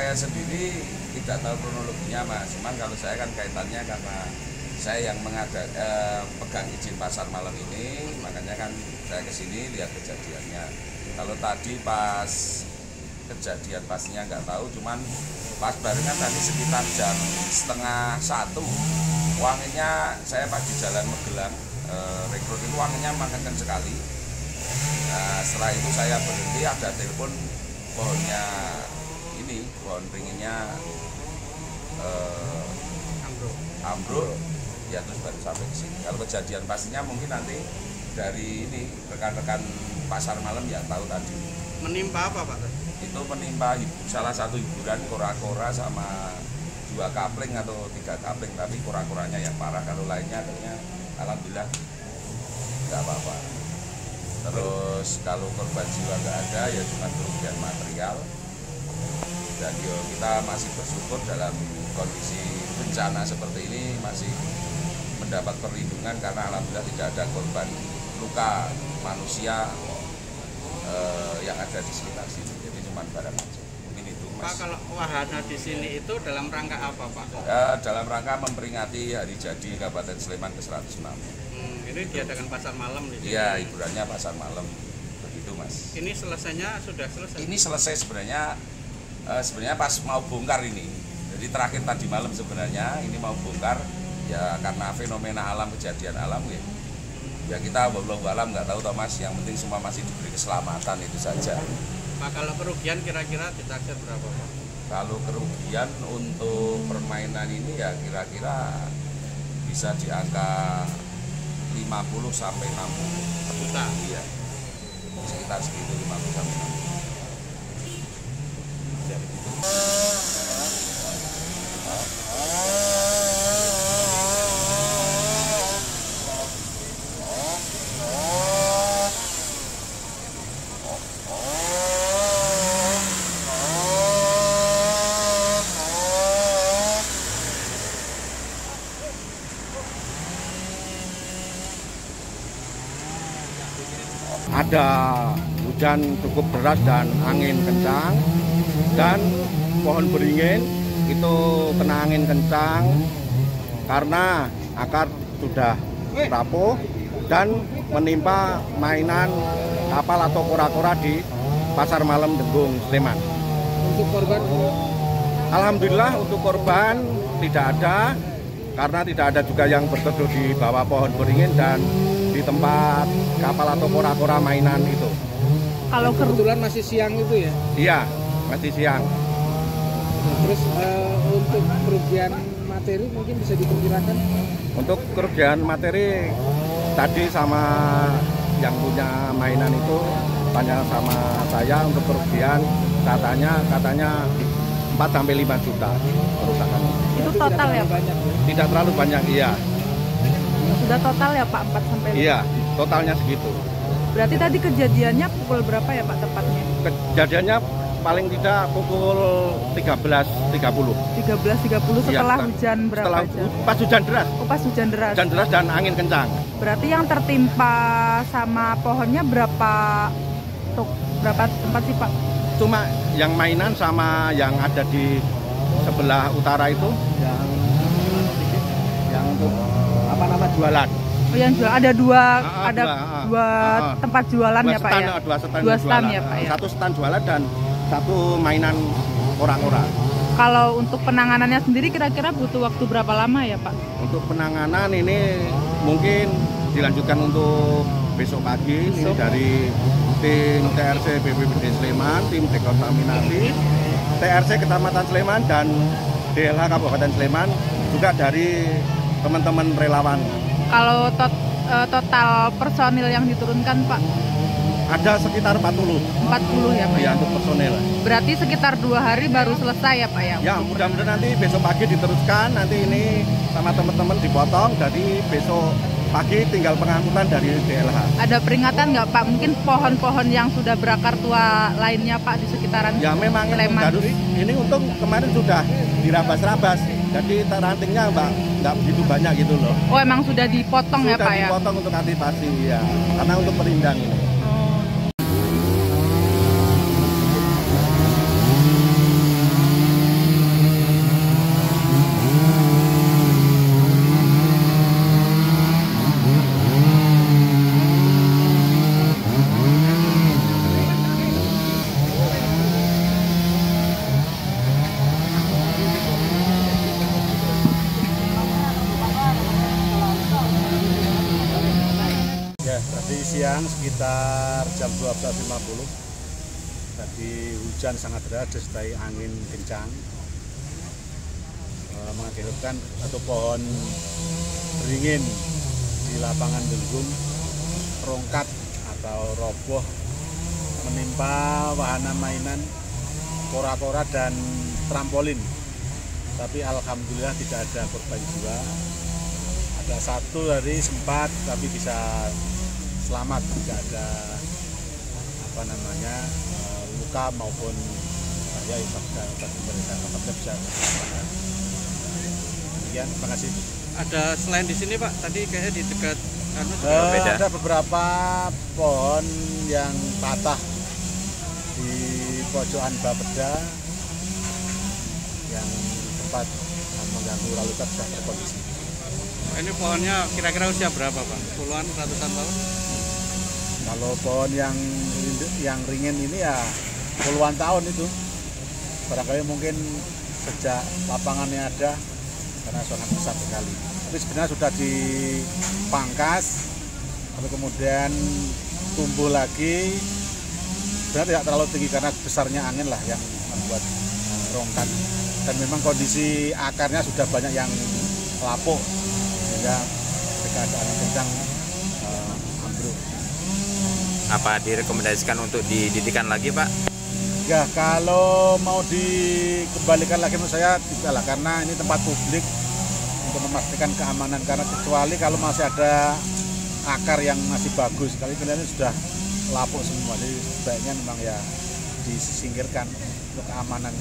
saya sendiri tidak tahu kronologinya Mas, cuman kalau saya kan kaitannya karena saya yang pegang izin pasar malam ini, makanya kan saya kesini lihat kejadiannya. Kalau tadi pas kejadian pastinya nggak tahu, cuman pas barengan tadi sekitar jam 12:30 wanginya, saya pas di Jalan Magelang rekrut itu wanginya makin kencang sekali. Nah, setelah itu saya berhenti, ada telepon pohonnya ini, pohon ringinnya ambruk, ya terus baru sampai ke sini. Kalau kejadian pastinya mungkin nanti dari ini rekan-rekan pasar malam yang tahu tadi. Menimpa apa Pak? Itu menimpa salah satu hiburan kora-kora sama 2 kapling atau 3 kapling, tapi kora-koranya yang parah, kalau lainnya akhirnya alhamdulillah nggak apa-apa. Terus kalau korban jiwa nggak ada, ya cuma kerugian material. Dan kita masih bersyukur dalam kondisi bencana seperti ini masih mendapat perlindungan karena alhamdulillah tidak ada korban luka manusia yang ada di sekitar sini. Jadi cuma barang aja. Mungkin itu Mas. Pak, kalau wahana di sini itu dalam rangka apa Pak? Dalam rangka memperingati hari jadi Kabupaten Sleman ke-106. Ini diadakan pasar malam di sini. Iya, hiburannya pasar malam. Begitu Mas. Ini selesainya sudah selesai? Ini selesai sebenarnya pas mau bongkar ini. Jadi terakhir tadi malam sebenarnya ini mau bongkar ya karena fenomena alam, kejadian alam ya. Ya kita wallahu alam nggak tahu toh Mas, yang penting semua masih diberi keselamatan itu saja. Pak, kalau kerugian kira-kira ditaksir berapa Pak? Kalau kerugian untuk permainan ini ya kira-kira bisa di angka 50 sampai 60 juta. Iya. Sekitar segitu 50 sampai 60. Ada hujan cukup deras dan angin kencang, dan pohon beringin itu kena angin kencang karena akar sudah rapuh dan menimpa mainan kapal atau kora-kora di pasar malam Denggung, Sleman. Untuk korban? Alhamdulillah untuk korban tidak ada, karena tidak ada juga yang berteduh di bawah pohon beringin dan di tempat kapal atau kora-kora mainan itu. Kalau kebetulan masih siang itu ya? Iya, masih siang. Terus untuk kerugian materi mungkin bisa diperkirakan? Untuk kerugian materi tadi sama yang punya mainan itu tanya sama saya, untuk kerugian katanya 4 sampai 5 juta kerusakan. Itu total ya Pak? Tidak terlalu banyak, iya. Sudah total ya Pak 4 sampai 5? Iya, totalnya segitu. Berarti tadi kejadiannya pukul berapa ya Pak tepatnya? Kejadiannya paling tidak pukul 13.30. 13.30 setelah hujan berapa jam? Pas hujan deras. Oh, pas hujan deras. Hujan deras dan angin kencang. Berarti yang tertimpa sama pohonnya berapa tempat sih Pak? Cuma yang mainan sama yang ada di sebelah utara itu yang untuk apa nama jualan. Oh, yang jual ada dua tempat jualan ya Pak ya? Dua stand ya Pak ya? Satu stand jualan dan satu mainan orang-orang. Kalau untuk penanganannya sendiri kira-kira butuh waktu berapa lama ya Pak? Untuk penanganan ini mungkin dilanjutkan untuk besok pagi. Ini dari tim TRC BPBD Sleman, tim dekontaminasi, TRC Kecamatan Sleman dan DLH Kabupaten Sleman, juga dari teman-teman relawan. Kalau total personil yang diturunkan Pak? Ada sekitar 40 ya Pak? Ya, untuk personil. Berarti sekitar 2 hari baru selesai ya Pak ya? Ya, mudah-mudahan nanti besok pagi diteruskan, nanti ini sama teman-teman dipotong, jadi besok pagi tinggal pengangkutan dari DLH. Ada peringatan nggak Pak? Mungkin pohon-pohon yang sudah berakar tua lainnya Pak di sekitaran ya memang Sleman? Ini untung kemarin sudah dirabas-rabas, jadi rantingnya nggak begitu banyak gitu loh. Oh, emang sudah dipotong ya Pak ya? Sudah dipotong untuk antisipasi ya, karena untuk perindang ini. Ya, tadi siang sekitar jam 12.50 tadi hujan sangat deras disertai angin kencang, mengakibatkan satu pohon beringin di lapangan Denggung rongkat atau roboh menimpa wahana mainan kora-kora dan trampolin. Tapi alhamdulillah tidak ada korban jiwa. Ada satu dari sempat tapi bisa selamat, tidak ada luka maupun bahaya bagi mereka. Alhamdulillah bisa selamat. Demikian, terima kasih. Ada selain di sini Pak, tadi kayaknya di dekat beda. Ada beberapa pohon yang patah di pojokan Bapeda yang sempat mengganggu lalu lintas sudah terkondisi. Ini pohonnya kira-kira usia berapa Pak? Puluhan, ratusan tahun? Kalau pohon yang ringin ini ya puluhan tahun itu. Barangkali mungkin sejak lapangannya ada, karena sangat besar sekali. Tapi sebenarnya sudah dipangkas, lalu kemudian tumbuh lagi. Sebenarnya tidak terlalu tinggi karena besarnya angin lah yang membuat rongkan. Dan memang kondisi akarnya sudah banyak yang lapuk, sehingga ketika ada angin kencang ambruk. Apa direkomendasikan untuk didirikan lagi Pak? Ya, kalau mau dikembalikan lagi menurut saya tidak lah, karena ini tempat publik untuk memastikan keamanan. Karena kecuali kalau masih ada akar yang masih bagus, kali ini sudah lapuk semua, jadi sebaiknya memang ya disingkirkan untuk keamanan.